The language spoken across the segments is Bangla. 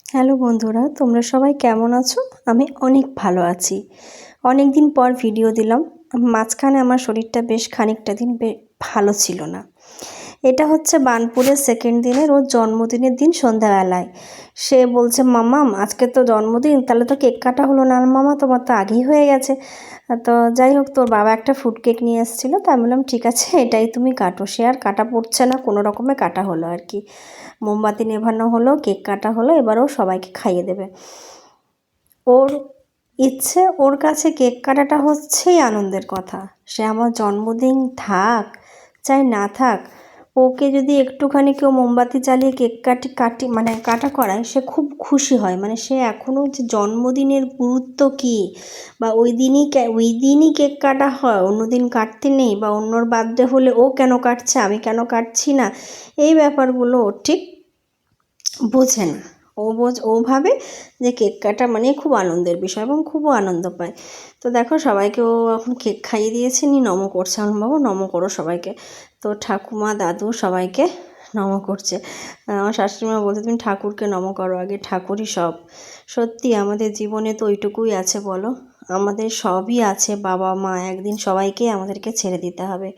হ্যালো বন্ধুরা, তোমরা সবাই কেমন আছো? আমি অনেক ভালো আছি। অনেক দিন পর ভিডিও দিলাম। মাঝখানে আমার শরীরটা বেশ খানিকটা দিন ভালো ছিল না। এটা হচ্ছে বানপুরের সেকেন্ড দিনের ওর জন্মদিনের দিন সন্ধ্যাবেলায় সে বলছে, মামাম আজকে তো জন্মদিন, তাহলে তো কেক কাটা হলো না। মামা তোমার তো আগেই হয়ে গেছে। তো যাই হোক, তোর বাবা একটা ফ্রুট কেক নিয়ে এসেছিলো, তো আমি বললাম ঠিক আছে এটাই তুমি কাটো। সে আর কাটা পড়ছে না, কোনো রকমে কাটা হলো আর কি। মোমবাতি নেভানো হলো, কেক কাটা হলো, এবারও সবাইকে খাইয়ে দেবে। ওর ইচ্ছে, ওর কাছে কেক কাটাটা হচ্ছেই আনন্দের কথা। সে আমার জন্মদিন থাক চাই না থাক, ওকে যদি একটুখানি কেউ মোমবাতি জ্বালিয়ে কেক কাটি মানে কাটা করায়, সে খুব খুশি হয়। মানে সে এখনও যে জন্মদিনের গুরুত্ব কী, বা ওই দিনই কেক কাটা হয়, অন্য দিন কাটতে নেই, বা অন্যর বার্থডে হলে ও কেন কাটছে আমি কেন কাটছি না, এই ব্যাপারগুলো ও ঠিক বোঝে না। ও ভাবে যে কেক কাটা মানে খুব আনন্দের বিষয়, এবং খুবও আনন্দ পায়। তো দেখো সবাইকে ও এখন কেক খাইয়ে দিয়েছে, নম করছে। আমার বাবু নম করো সবাইকে। তো ঠাকুমা দাদু সবাইকে নম করছে। আমার শাশুড়িমা বলতে, তুমি ঠাকুরকে নম করো আগে, ঠাকুরই সব। সত্যি আমাদের জীবনে তো ওইটুকুই আছে বলো, আমাদের সবই আছে। বাবা মা একদিন সবাইকে আমাদেরকে ছেড়ে দিতে হবে,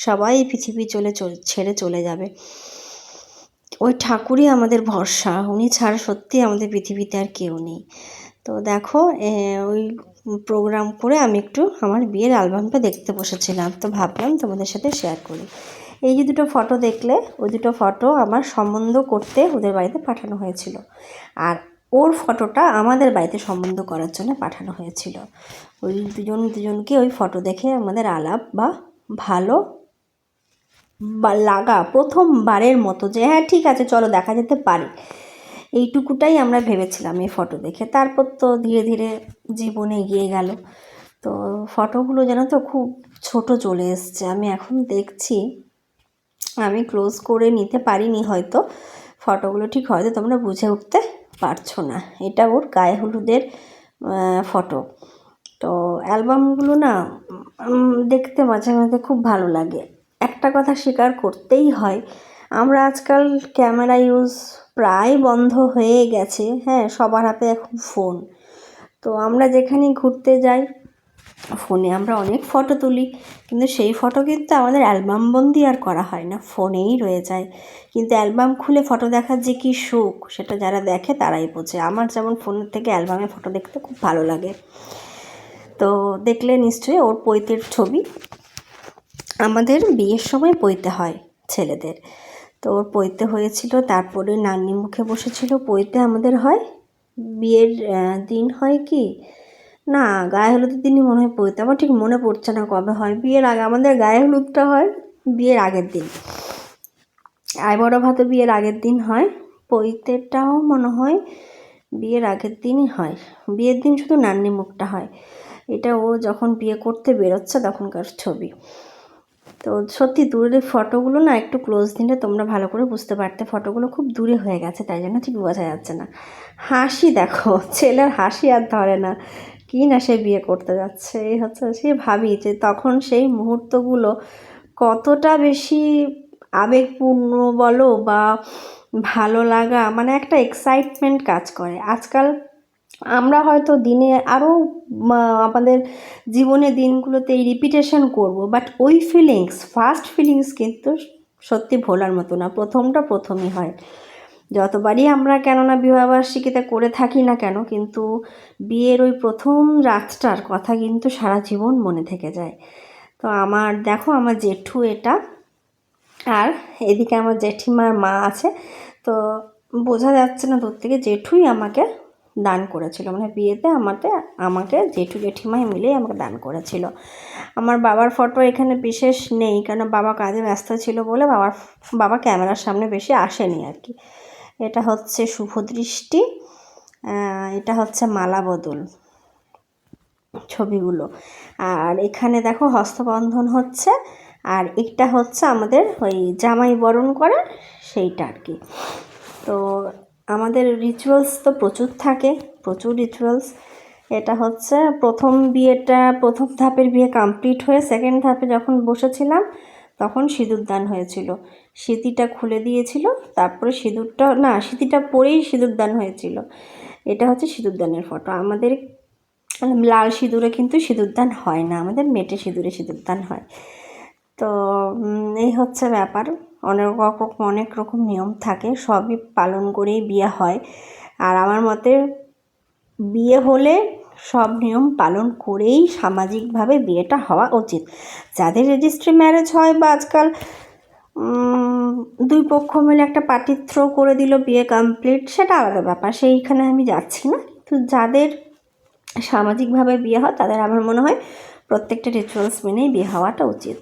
সবাই পৃথিবী ছেড়ে চলে যাবে। ওই ঠাকুরই আমাদের ভরসা, উনি ছাড়া সত্যি আমাদের পৃথিবীতে আর কেউ নেই। তো দেখো ওই প্রোগ্রাম করে আমি একটু আমার বিয়ের অ্যালবামটা দেখতে বসেছিলাম, তো ভাবলাম তোমাদের সাথে শেয়ার করি। এই যে দুটো ফটো দেখলে, ওই দুটো ফটো আমার সম্বন্ধ করতে ওদের বাড়িতে পাঠানো হয়েছিল, আর ওর ফটোটা আমাদের বাড়িতে সম্বন্ধ করার জন্য পাঠানো হয়েছিল। ওই দুজনকে ওই ফটো দেখে আমাদের আলাপ বা ভালো বা লাগা প্রথমবারের মতো, যে হ্যাঁ ঠিক আছে চলো দেখা যেতে পারে, এইটুকুটাই আমরা ভেবেছিলাম এই ফটো দেখে। তারপর তো ধীরে ধীরে জীবনে এগিয়ে গেল। তো ফটোগুলো যেন তো খুব ছোট চলে এসছে। আমি এখন দেখছি, আমি ক্লোজ করে নিতে পারিনি হয়তো ফটোগুলো, ঠিক হয়তো তোমরা বুঝে উঠতে পারছো না। এটা ওর গায়ে হলুদের ফটো। তো অ্যালবামগুলো না দেখতে মাঝে মাঝে খুব ভালো লাগে। একটা কথা স্বীকার করতেই হয়, আমরা আজকাল ক্যামেরা ইউজ প্রায় বন্ধ হয়ে গেছে। হ্যাঁ, সবার হাতে এখন ফোন। তো আমরা যেখানেই ঘুরতে যাই, ফোনে আমরা অনেক ফটো তুলি, কিন্তু সেই ফটো কিন্তু আমাদের অ্যালবামবন্দি আর করা হয় না, ফোনেই রয়ে যায়। কিন্তু অ্যালবাম খুলে ফটো দেখার যে কী সুখ, সেটা যারা দেখে তারাই বোঝে। আমার যেমন ফোনের থেকে অ্যালবামে ফটো দেখতে খুব ভালো লাগে। তো দেখলে নিশ্চয়ই ওর পৈতের ছবি। আমাদের বিয়ের সময় পৈতে হয় ছেলেদের, তো ওর পৈতে হয়েছিল, তারপরে নান্নি মুখে বসেছিল। পৈতে আমাদের হয় বিয়ের দিন হয় কি না, গায়ে হলুদের দিনই মনে হয় পৈতে, আমার ঠিক মনে পড়ছে না কবে হয়। বিয়ের আগে আমাদের গায়ে হলুদটা হয় বিয়ের আগের দিন, আইবড় ভাতে বিয়ের আগের দিন হয়, পৈতেটাও মনে হয় বিয়ের আগের দিনই হয়। বিয়ের দিন শুধু নান্নি মুখটা হয়। এটা ও যখন বিয়ে করতে বেরোচ্ছে তখনকার ছবি। তো সত্যি দূরের ফটোগুলো না একটু ক্লোজ দিলে তোমরা ভালো করে বুঝতে পারতে। ফটোগুলো খুব দূরে হয়ে গেছে, তাই জন্য ঠিক বোঝা যাচ্ছে না। হাসি দেখো, ছেলের হাসি আর ধরে না, কি না সে বিয়ে করতে যাচ্ছে। এই হচ্ছে, সে ভাবি যে তখন সেই মুহূর্তগুলো কতটা বেশি আবেগপূর্ণ বলো বা ভালো লাগা, মানে একটা এক্সাইটমেন্ট কাজ করে। আজকাল আমরা হয়তো দিনে আরও আমাদের জীবনের দিনগুলোতে এই রিপিটেশন করব, বাট ওই ফিলিংস, ফার্স্ট ফিলিংস কিন্তু সত্যি ভোলার মতো না। প্রথমটা প্রথমই হয়, যতবারই আমরা কেননা বিবাহবার্ষিকীতে করে থাকি না কেন, কিন্তু বিয়ের ওই প্রথম রাতটার কথা কিন্তু সারা জীবন মনে থেকে যায়। তো আমার দেখো, আমার জেঠু এটা, আর এদিকে আমার জেঠিমার মা আছে। তো বোঝা যাচ্ছে না দূর থেকে, জেঠুই আমাকে দান করেছিল, মানে বিয়েতে আমাকে জেঠু জেঠিমাই মিলেই আমাকে দান করেছিল। আমার বাবার ফটো এখানে বিশেষ নেই, কারণ বাবা কাজে ব্যস্ত ছিল বলে বাবা ক্যামেরার সামনে বেশি আসেনি আর কি। এটা হচ্ছে শুভ দৃষ্টি, এটা হচ্ছে মালা বদল ছবিগুলো। আর এখানে দেখো হস্তবন্ধন হচ্ছে, আর এটা হচ্ছে আমাদের ওই জামাই বরণ করে সেইটা আর কি। তো আমাদের রিচুয়ালস তো প্রচুর থাকে, প্রচুর রিচুয়ালস। এটা হচ্ছে প্রথম ধাপের বিয়ে কমপ্লিট হয়ে সেকেন্ড ধাপে যখন বসেছিলাম, তখন সিঁদুরদান হয়েছিল। সিঁথিটা খুলে দিয়েছিল, তারপরে সিঁথিটা পরেই সিঁদুরদান হয়েছিল। এটা হচ্ছে সিঁদুরদানের ফটো। আমাদের লাল সিঁদুরে কিন্তু সিঁদুরদান হয় না, আমাদের মেটে সিঁদুরে সিঁদুরদান হয়। তো এই হচ্ছে ব্যাপার। অনেক রকম নিয়ম থাকে, সবই পালন করেই বিয়ে হয়। আর আমার মতে বিয়ে হলে সব নিয়ম পালন করেই সামাজিকভাবে বিয়েটা হওয়া উচিত। যাদের রেজিস্ট্রি ম্যারেজ হয় বা আজকাল দুই পক্ষ মিলে একটা পার্টি থ্রো করে দিল, বিয়ে কমপ্লিট, সেটা আলাদা ব্যাপার, সেইখানে আমি যাচ্ছি না। কিন্তু যাদের সামাজিকভাবে বিয়ে হয় তাদের আমার মনে হয় প্রত্যেকটা রিচুয়ালস মেনেই বিয়ে হওয়াটা উচিত।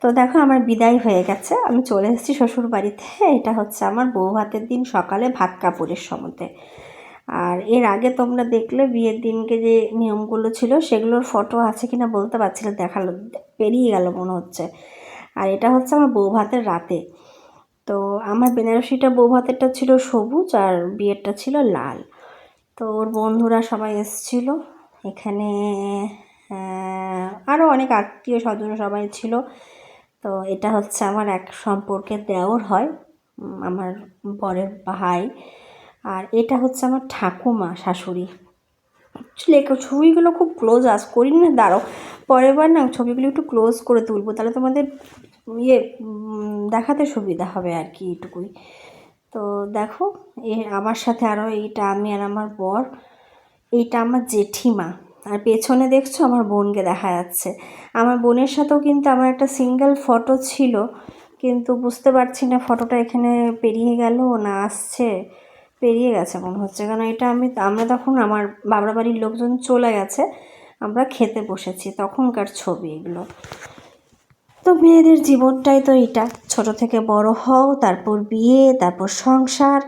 তো দেখো আমার বিদায় হয়ে গেছে, আমি চলে এসেছি শ্বশুর বাড়িতে। এটা হচ্ছে আমার বউ ভাতের দিন সকালে ভাত কাপড়ের সময়তে। আর এর আগে তোমরা দেখলে বিয়ের দিনকে যে নিয়মগুলো ছিল সেগুলোর ফটো আছে কিনা বলতে পারছি না, দেখালো পেরিয়ে গেল মনে হচ্ছে। আর এটা হচ্ছে আমার বউ ভাতের রাতে। তো আমার বেনারসিটা বউ ভাতেরটা ছিল সবুজ আর বিয়েরটা ছিল লাল। তো ওর বন্ধুরা সবাই এসেছিল এখানে, আরও অনেক আত্মীয় স্বজন সবাই ছিল। তো এটা হচ্ছে আমার এক সম্পর্কের দেওর হয়, আমার বরের ভাই। আর এটা হচ্ছে আমার ঠাকুমা শাশুড়ি। ছবিগুলো খুব ক্লোজ করি না, দাঁড়াও পরের বার না ছবিগুলো একটু ক্লোজ করে তুলবো, তাহলে তোমাদের দেখাতে সুবিধা হবে আর কি, এটুকুই। তো দেখো আমার সাথে আরও এইটা আমি আর আমার বর, এইটা আমার জেঠিমা। আর পেছনে দেখছো আমার বোনকে দেখা যাচ্ছে। আমার বোনের সাথেও কিন্তু আমার একটা সিঙ্গেল ফটো ছিল, কিন্তু বুঝতে পারছি না ফটোটা এখানে পেরিয়ে গেল না আসছে, পেরিয়ে গেছে মনে হচ্ছে। কারণ এটা আমরা তখন আমার বাবার বাড়ির লোকজন চলে গেছে, আমরা খেতে বসেছি, তখনকার ছবি এগুলো। তো মেয়েদের জীবনটাই তো এটা, ছোট থেকে বড় হও, তারপর বিয়ে, তারপর সংসার,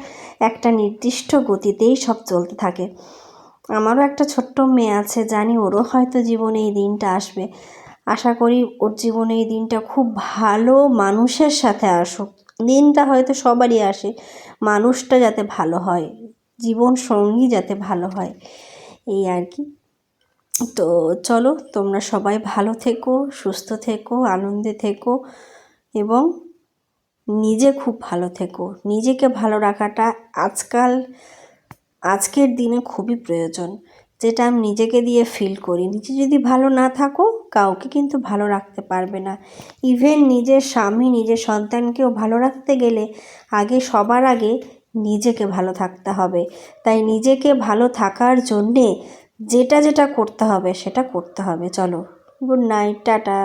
একটা নির্দিষ্ট গতিতেই সব চলতে থাকে। আমারও একটা ছোট্ট মেয়ে আছে, জানি ওরও হয়তো জীবনে এই দিনটা আসবে। আশা করি ওর জীবনে এই দিনটা খুব ভালো মানুষের সাথে আসুক। দিনটা হয়তো সবারই আসে, মানুষটা যাতে ভালো হয়, জীবন সঙ্গী যাতে ভালো হয়, এই আর কি। তো চলো তোমরা সবাই ভালো থেকো, সুস্থ থেকো, আনন্দে থেকো এবং নিজে খুব ভালো থেকো। নিজেকে ভালো রাখাটা আজকের দিনে খুবই প্রয়োজন, যেটা আমি নিজেকে দিয়ে ফিল করি। নিজে যদি ভালো না থাকো কাউকে কিন্তু ভালো রাখতে পারবে না। ইভেন নিজের স্বামী, নিজের সন্তানকেও ভালো রাখতে গেলে সবার আগে নিজেকে ভালো থাকতে হবে। তাই নিজেকে ভালো থাকার জন্যে যেটা করতে হবে সেটা করতে হবে। চলো, গুড নাইট, টাটা।